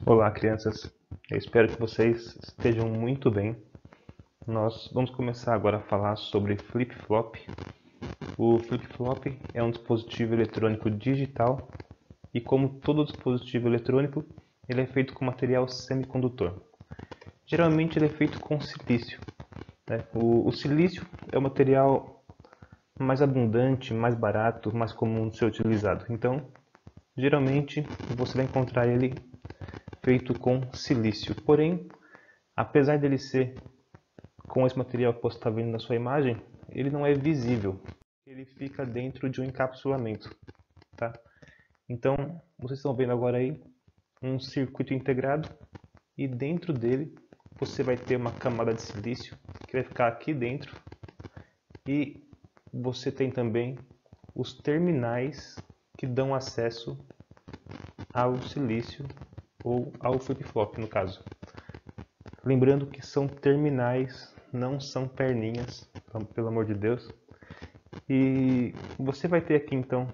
Olá, crianças. Eu espero que vocês estejam muito bem. Nós vamos começar agora a falar sobre flip-flop. O flip-flop é um dispositivo eletrônico digital e, como todo dispositivo eletrônico, ele é feito com material semicondutor. Geralmente ele é feito com silício, né? O silício é o material mais abundante, mais barato, mais comum de ser utilizado. Então, geralmente você vai encontrar ele feito com silício. Porém, apesar dele ser com esse material que você está vendo na sua imagem, ele não é visível. Ele fica dentro de um encapsulamento, tá? Então, vocês estão vendo agora aí um circuito integrado e dentro dele você vai ter uma camada de silício que vai ficar aqui dentro e você tem também os terminais que dão acesso ao silício ou ao flip-flop no caso. Lembrando que são terminais, não são perninhas, pelo amor de Deus. E você vai ter aqui então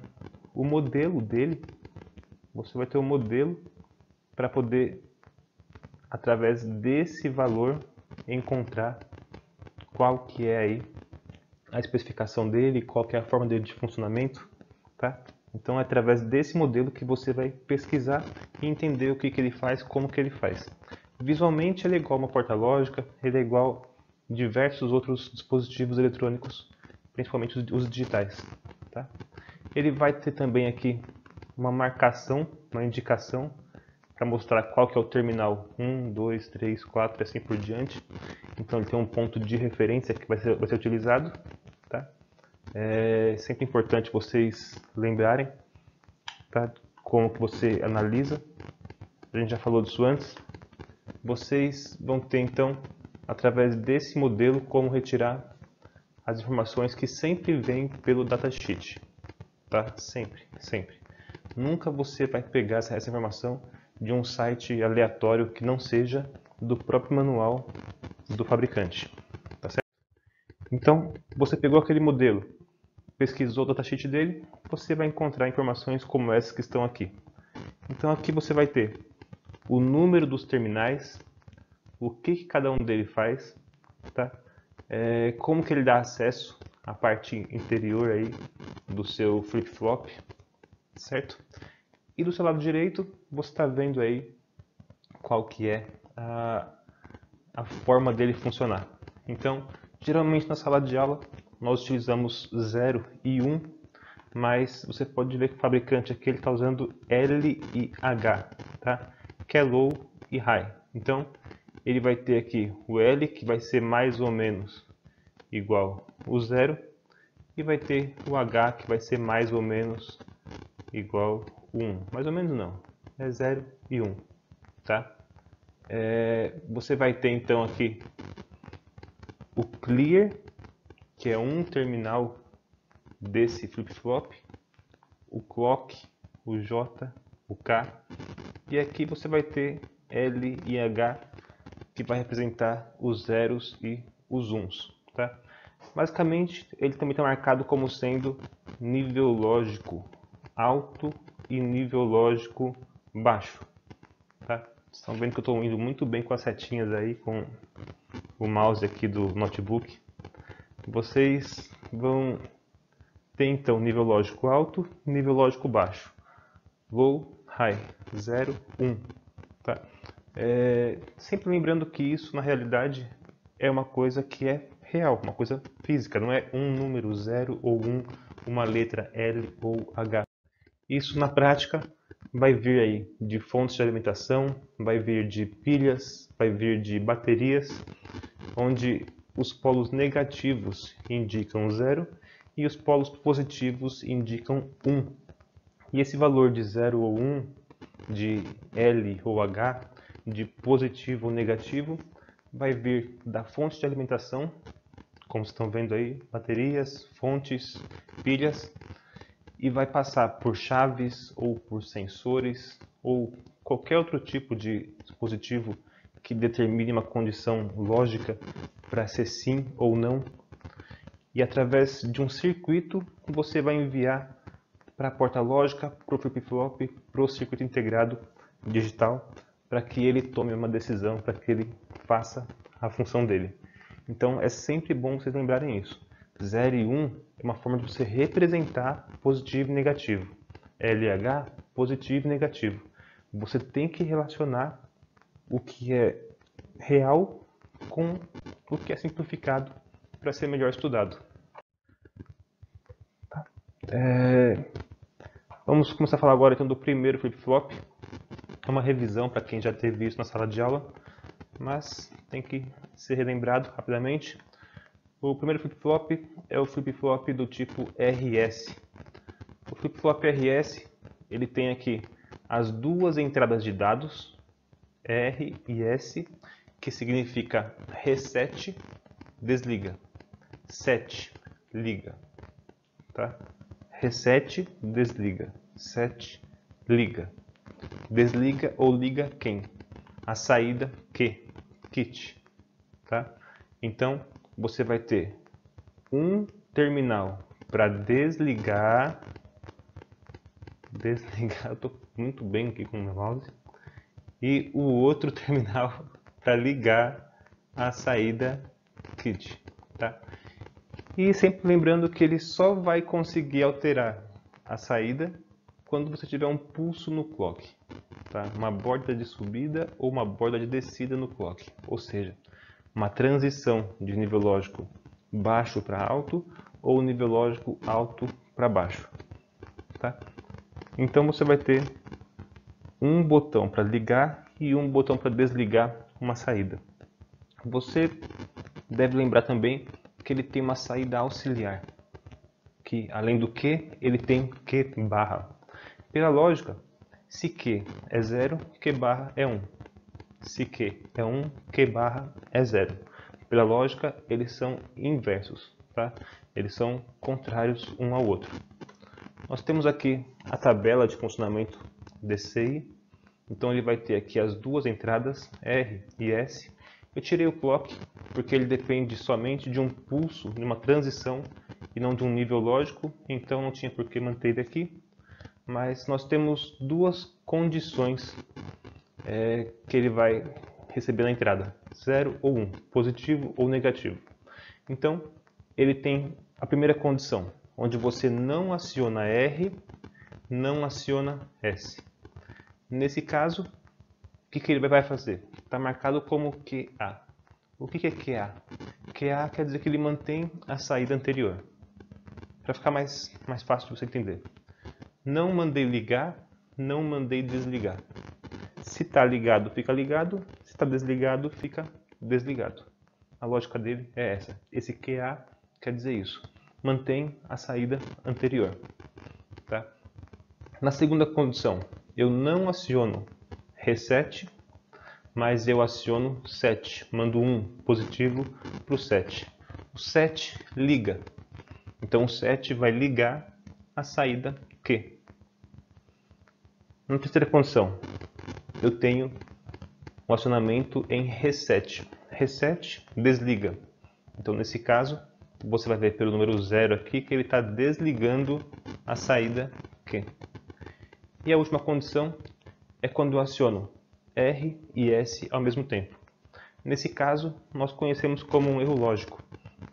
o modelo dele, você vai ter o modelo para poder, através desse valor, encontrar qual que é aí a especificação dele, qual que é a forma dele de funcionamento, tá? Então é através desse modelo que você vai pesquisar e entender o que ele faz, como que ele faz. Visualmente ele é igual a uma porta lógica, ele é igual a diversos outros dispositivos eletrônicos, principalmente os digitais, tá? Ele vai ter também aqui uma marcação, uma indicação para mostrar qual que é o terminal 1, 2, 3, 4 e assim por diante. Então ele tem um ponto de referência que vai ser utilizado, tá? É sempre importante vocês lembrarem, tá? Como que você analisa. A gente já falou disso antes. Vocês vão ter então, através desse modelo, como retirar as informações que sempre vêm pelo datasheet, tá? Sempre, sempre. Nunca você vai pegar essa informação de um site aleatório que não seja do próprio manual do fabricante, tá certo? Então, você pegou aquele modelo, pesquisou o datasheet dele, você vai encontrar informações como essas que estão aqui. Então aqui você vai ter o número dos terminais, o que cada um deles faz, tá? Como que ele dá acesso à parte interior aí do seu flip-flop, certo? E do seu lado direito você está vendo aí qual que é a forma dele funcionar. Então, geralmente na sala de aula nós utilizamos 0 e 1, mas você pode ver que o fabricante aqui está usando L e H, tá? Que é low e high. Então, ele vai ter aqui o L, que vai ser mais ou menos igual o 0, e vai ter o H, que vai ser mais ou menos igual o 1. Mais ou menos não, é 0 e 1, tá? Você vai ter então aqui o clear, que é um terminal desse flip-flop, o clock, o J, o K, e aqui você vai ter L e H, que vai representar os zeros e os uns, tá? Basicamente, ele também está marcado como sendo nível lógico alto e nível lógico baixo, tá? Vocês estão vendo que eu estou indo muito bem com as setinhas aí, com o mouse aqui do notebook. Vocês vão ter então nível lógico alto e nível lógico baixo. Low, high, 0, 1. Tá? Sempre lembrando que isso na realidade é uma coisa que é real, uma coisa física, não é um número 0 ou 1, uma letra L ou H. Isso na prática vai vir aí de fontes de alimentação, vai vir de pilhas, vai vir de baterias, onde os polos negativos indicam 0 e os polos positivos indicam 1. E esse valor de 0 ou 1, de L ou H, de positivo ou negativo, vai vir da fonte de alimentação, como vocês estão vendo aí, baterias, fontes, pilhas, e vai passar por chaves ou por sensores ou qualquer outro tipo de dispositivo que determine uma condição lógica para ser sim ou não. E através de um circuito você vai enviar para a porta lógica, para o flip-flop, para o circuito integrado digital, para que ele tome uma decisão, para que ele faça a função dele. Então é sempre bom vocês lembrarem isso. 0 e 1 é uma forma de você representar positivo e negativo. LH, positivo e negativo. Você tem que relacionar o que é real com o que é simplificado para ser melhor estudado. Tá? Vamos começar a falar agora então do primeiro flip-flop. É uma revisão para quem já teve isso na sala de aula, mas tem que ser relembrado rapidamente. O primeiro flip-flop é o flip-flop do tipo RS. O flip-flop RS, ele tem aqui as duas entradas de dados, R e S, que significa reset, desliga, set, liga, tá? Reset, desliga, set, liga. Desliga ou liga quem? A saída que? Kit, tá? Então, você vai ter um terminal para desligar, eu estou muito bem aqui com o meu mouse, e o outro terminal para ligar a saída kit, tá? E sempre lembrando que ele só vai conseguir alterar a saída quando você tiver um pulso no clock, tá? Uma borda de subida ou uma borda de descida no clock, ou seja, uma transição de nível lógico baixo para alto ou nível lógico alto para baixo, tá? Então você vai ter um botão para ligar e um botão para desligar uma saída. Você deve lembrar também que ele tem uma saída auxiliar, que além do que, ele tem que barra. Pela lógica, se Q é 0, Q barra é 1. Se Q é 1, Q barra é 0. Pela lógica, eles são inversos, tá? Eles são contrários um ao outro. Nós temos aqui a tabela de funcionamento DCI. Então ele vai ter aqui as duas entradas, R e S. Eu tirei o clock porque ele depende somente de um pulso, de uma transição e não de um nível lógico, então não tinha por que manter ele aqui. Mas nós temos duas condições que ele vai receber na entrada, 0 ou 1, positivo ou negativo. Então, ele tem a primeira condição, onde você não aciona R, não aciona S. Nesse caso, o que ele vai fazer? Está marcado como QA. O que é QA? QA quer dizer que ele mantém a saída anterior. Para ficar mais fácil de você entender. Não mandei ligar, não mandei desligar. Se está ligado, fica ligado. Se está desligado, fica desligado. A lógica dele é essa. Esse QA quer dizer isso. Mantém a saída anterior. Tá? Na segunda condição, eu não aciono reset, mas eu aciono set. Mando um positivo para o set. O set liga. Então o set vai ligar a saída Q. Na terceira condição, eu tenho um acionamento em reset. Reset desliga. Então nesse caso, você vai ver pelo número 0 aqui que ele está desligando a saída Q. E a última condição é quando eu aciono R e S ao mesmo tempo. Nesse caso, nós conhecemos como um erro lógico,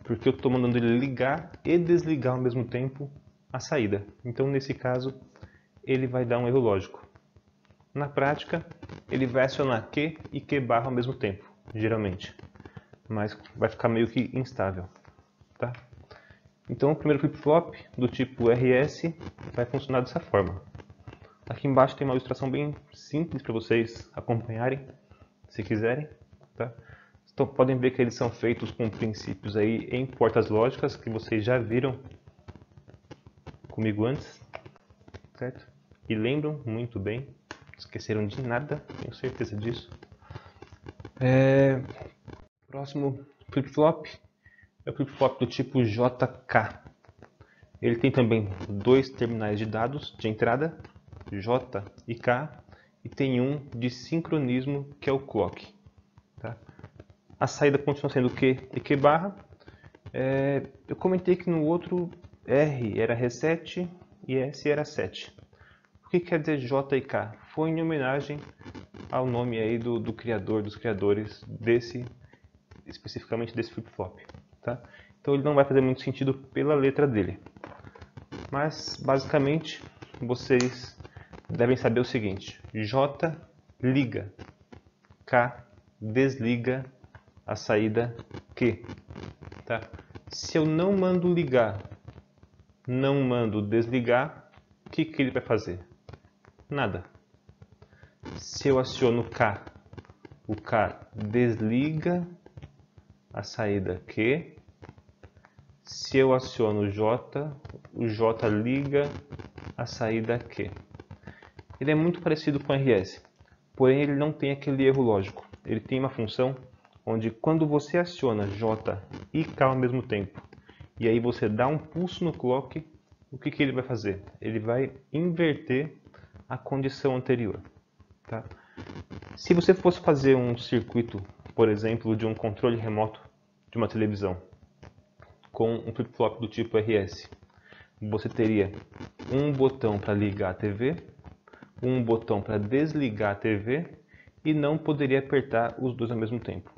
porque eu estou mandando ele ligar e desligar ao mesmo tempo a saída. Então, nesse caso, ele vai dar um erro lógico. Na prática, ele vai acionar Q e Q barra ao mesmo tempo, geralmente. Mas vai ficar meio que instável. Tá? Então, o primeiro flip-flop do tipo RS vai funcionar dessa forma. Aqui embaixo tem uma ilustração bem simples para vocês acompanharem, se quiserem. Tá? Então, podem ver que eles são feitos com princípios aí em portas lógicas que vocês já viram comigo antes, certo? E lembram muito bem, não esqueceram de nada, tenho certeza disso. Próximo flip-flop é o flip-flop do tipo JK. Ele tem também dois terminais de dados de entrada, J e K, e tem um de sincronismo que é o clock. Tá? A saída continua sendo Q e Q barra. Eu comentei que no outro R era reset e S era set. O que quer dizer J e K? Foi em homenagem ao nome aí do criador, dos criadores especificamente desse flip-flop, tá? Então ele não vai fazer muito sentido pela letra dele. Mas basicamente vocês devem saber o seguinte: J liga, K desliga a saída Q, tá? Se eu não mando ligar, não mando desligar, o que ele vai fazer? Nada. Se eu aciono K, o K desliga a saída Q. Se eu aciono o J liga a saída Q. Ele é muito parecido com o RS, porém ele não tem aquele erro lógico. Ele tem uma função onde quando você aciona J e K ao mesmo tempo, e aí você dá um pulso no clock, o que ele vai fazer? Ele vai inverter a condição anterior. Tá? Se você fosse fazer um circuito, por exemplo, de um controle remoto de uma televisão, com um flip-flop do tipo RS, você teria um botão para ligar a TV, um botão para desligar a TV e não poderia apertar os dois ao mesmo tempo.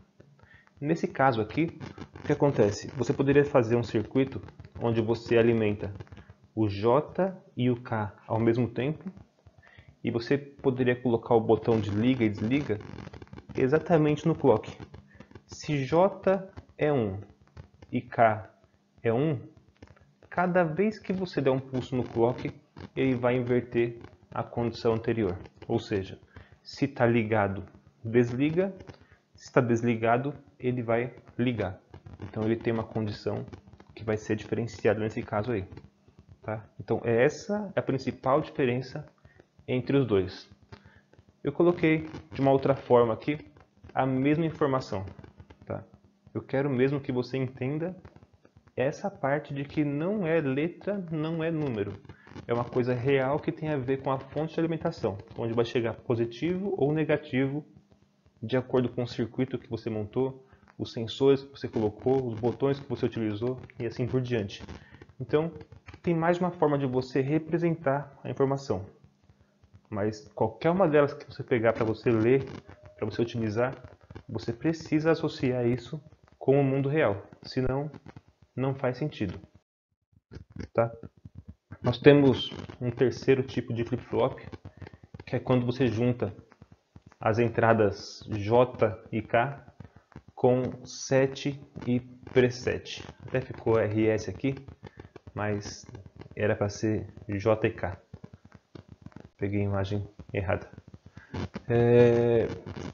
Nesse caso aqui, o que acontece? Você poderia fazer um circuito onde você alimenta o J e o K ao mesmo tempo e você poderia colocar o botão de liga e desliga exatamente no clock. Se J é 1 e K é 1, cada vez que você der um pulso no clock, ele vai inverter a condição anterior. Ou seja, se está ligado, desliga. Se está desligado, ele vai ligar. Então ele tem uma condição que vai ser diferenciada nesse caso aí. Tá? Então essa é a principal diferença entre os dois. Eu coloquei de uma outra forma aqui a mesma informação. Tá? Eu quero mesmo que você entenda essa parte de que não é letra, não é número. É uma coisa real que tem a ver com a fonte de alimentação, onde vai chegar positivo ou negativo de acordo com o circuito que você montou, os sensores que você colocou, os botões que você utilizou e assim por diante. Então, tem mais uma forma de você representar a informação. Mas qualquer uma delas que você pegar para você ler, para você utilizar, você precisa associar isso com o mundo real. Senão, não faz sentido. Tá? Nós temos um terceiro tipo de flip-flop, que é quando você junta as entradas J e K com set e preset. Até ficou RS aqui, mas era para ser J e K. Peguei a imagem errada.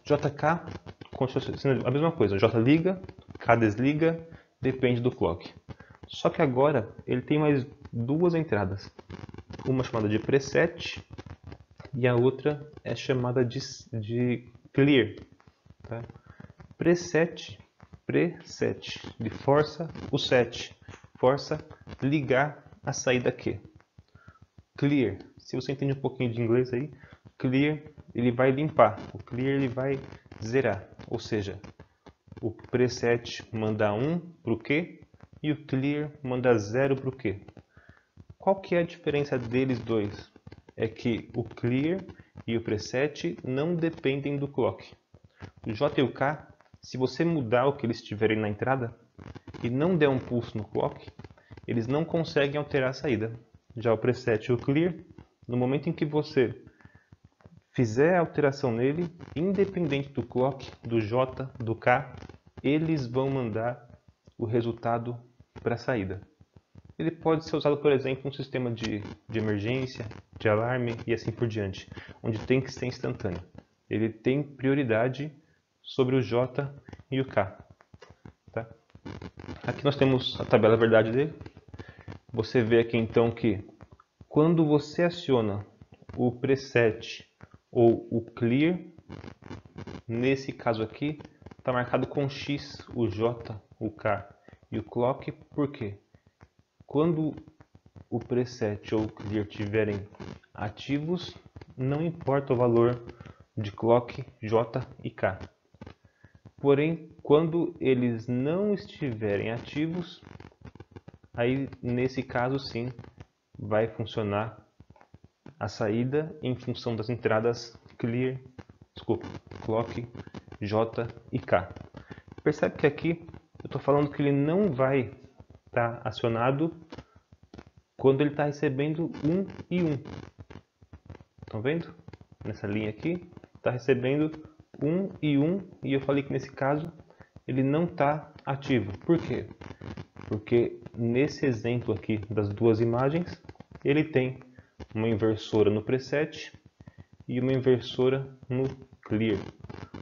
JK continua sendo a mesma coisa. J liga, K desliga, depende do clock. Só que agora ele tem mais duas entradas. Uma chamada de preset e a outra é chamada de clear. Tá? Preset, de força o set, força ligar a saída Q. Clear, se você entende um pouquinho de inglês aí, clear ele vai limpar, o clear ele vai zerar, ou seja, o preset manda 1 para o Q e o clear manda 0 para o Q. Qual que é a diferença deles dois? É que o clear e o preset não dependem do clock. O J e o K, se você mudar o que eles tiverem na entrada e não der um pulso no clock, eles não conseguem alterar a saída. Já o preset e o clear, no momento em que você fizer a alteração nele, independente do clock, do J, do K, eles vão mandar o resultado para a saída. Ele pode ser usado, por exemplo, em um sistema de emergência, de alarme e assim por diante, onde tem que ser instantâneo. Ele tem prioridade sobre o J e o K. Tá? Aqui nós temos a tabela verdade dele. Você vê aqui então que quando você aciona o preset ou o clear, nesse caso aqui, está marcado com X o J, o K e o clock. Por quê? Quando o preset ou o clear estiverem ativos, não importa o valor de clock, J e K. Porém, quando eles não estiverem ativos, aí nesse caso sim vai funcionar a saída em função das entradas clear, desculpa, clock J e K. Percebe que aqui eu estou falando que ele não vai estar acionado quando ele está recebendo 1 e 1. Estão vendo? Nessa linha aqui, está recebendo 1 e 1, e eu falei que nesse caso ele não está ativo. Por quê? Porque nesse exemplo aqui das duas imagens, ele tem uma inversora no preset e uma inversora no clear.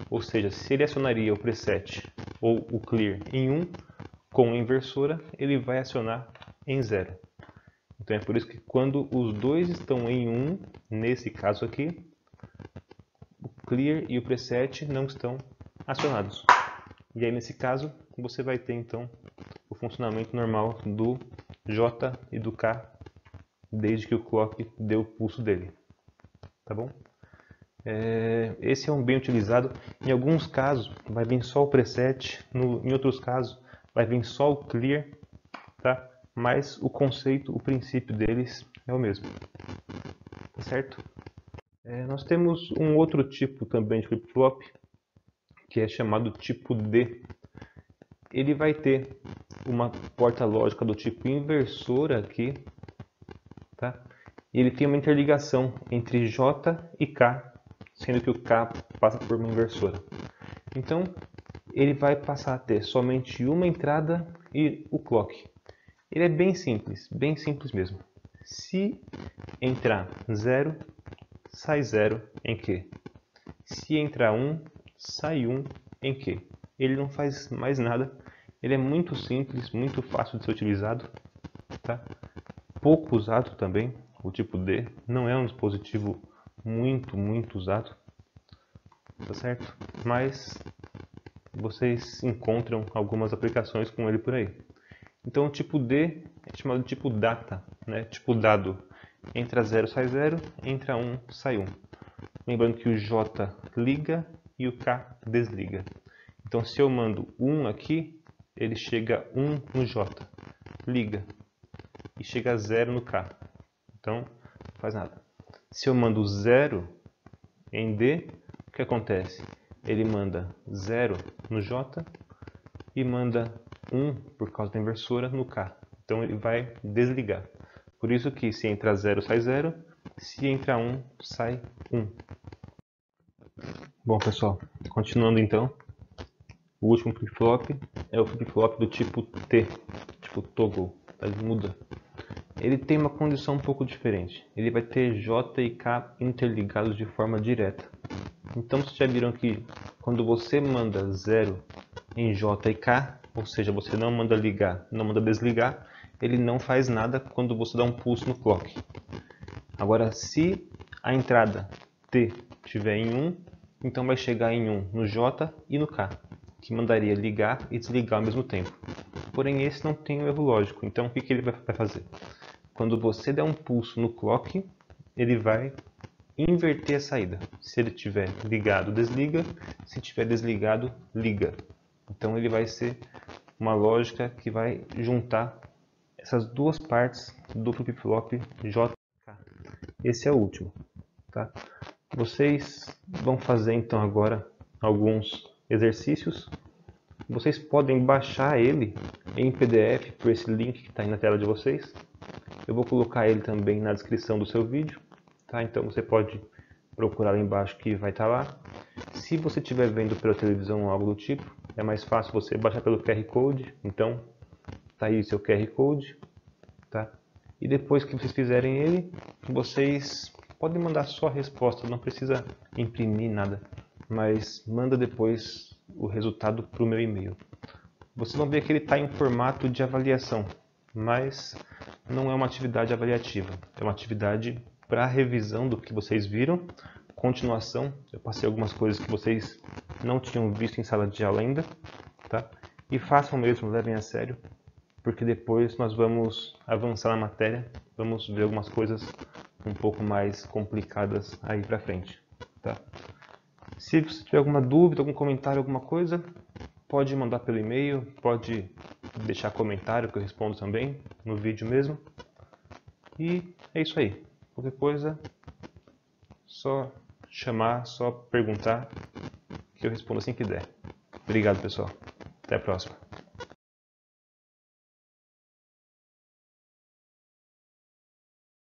Ou seja, se ele acionaria o preset ou o clear em 1, com a inversora ele vai acionar em 0. Então é por isso que quando os dois estão em 1, nesse caso aqui, o clear e o preset não estão acionados. E aí nesse caso você vai ter então o funcionamento normal do J e do K desde que o clock dê o pulso dele. Tá bom? Esse é um bem utilizado. Em alguns casos vai vir só o preset, em outros casos vai vir só o clear, tá? Mas o conceito, o princípio deles é o mesmo. Tá certo? Nós temos um outro tipo também de flip-flop, que é chamado tipo D. Ele vai ter uma porta lógica do tipo inversora aqui, tá? E ele tem uma interligação entre J e K, sendo que o K passa por uma inversora. Então, ele vai passar a ter somente uma entrada e o clock. Ele é bem simples mesmo. Se entrar 0, sai 0 em Q. Se entrar 1, sai 1 em Q. Ele não faz mais nada. Ele é muito simples, muito fácil de ser utilizado, tá? Pouco usado também. O tipo D não é um dispositivo muito usado, tá certo? Mas vocês encontram algumas aplicações com ele por aí. Então o tipo D é chamado de tipo data, né? Tipo dado. Entra 0, sai 0, entra 1, sai 1. Lembrando que o J liga e o K desliga. Então se eu mando 1 aqui, ele chega 1 no J, liga, e chega a 0 no K. Então não faz nada. Se eu mando 0 em D, o que acontece? Ele manda 0 no J e manda 1 por causa da inversora no K. Então ele vai desligar. Por isso que se entrar 0 sai 0, se entrar 1 sai 1. Bom pessoal, continuando então, o último flip-flop é o flip-flop do tipo T, tipo toggle, ele muda. Ele tem uma condição um pouco diferente, ele vai ter J e K interligados de forma direta. Então vocês já viram que quando você manda 0 em J e K, ou seja, você não manda ligar, não manda desligar, ele não faz nada quando você dá um pulso no clock. Agora, se a entrada T estiver em 1, então vai chegar em 1 no J e no K, que mandaria ligar e desligar ao mesmo tempo. Porém, esse não tem um erro lógico, então o que ele vai fazer? Quando você der um pulso no clock, ele vai inverter a saída. Se ele estiver ligado, desliga. Se estiver desligado, liga. Então ele vai ser uma lógica que vai juntar essas duas partes do flip-flop JK. Esse é o último, tá? Vocês vão fazer então agora alguns exercícios. Vocês podem baixar ele em PDF por esse link que está aí na tela de vocês. Eu vou colocar ele também na descrição do seu vídeo, tá? Então você pode procurar lá embaixo que vai estar lá. Se você estiver vendo pela televisão ou algo do tipo, é mais fácil você baixar pelo QR Code. Então, tá aí o seu QR Code, tá? E depois que vocês fizerem ele, vocês podem mandar só a resposta, não precisa imprimir nada, mas manda depois o resultado para o meu e-mail. Vocês vão ver que ele está em formato de avaliação, mas não é uma atividade avaliativa, é uma atividade para revisão do que vocês viram, continuação. Eu passei algumas coisas que vocês não tinham visto em sala de aula ainda, tá? E façam mesmo, levem a sério, porque depois nós vamos avançar na matéria, vamos ver algumas coisas um pouco mais complicadas aí pra frente, tá? Se você tiver alguma dúvida, algum comentário, alguma coisa, pode mandar pelo e-mail, pode deixar comentário que eu respondo também no vídeo mesmo. E é isso aí. Qualquer coisa, só chamar, só perguntar que eu respondo assim que der. Obrigado, pessoal. Até a próxima.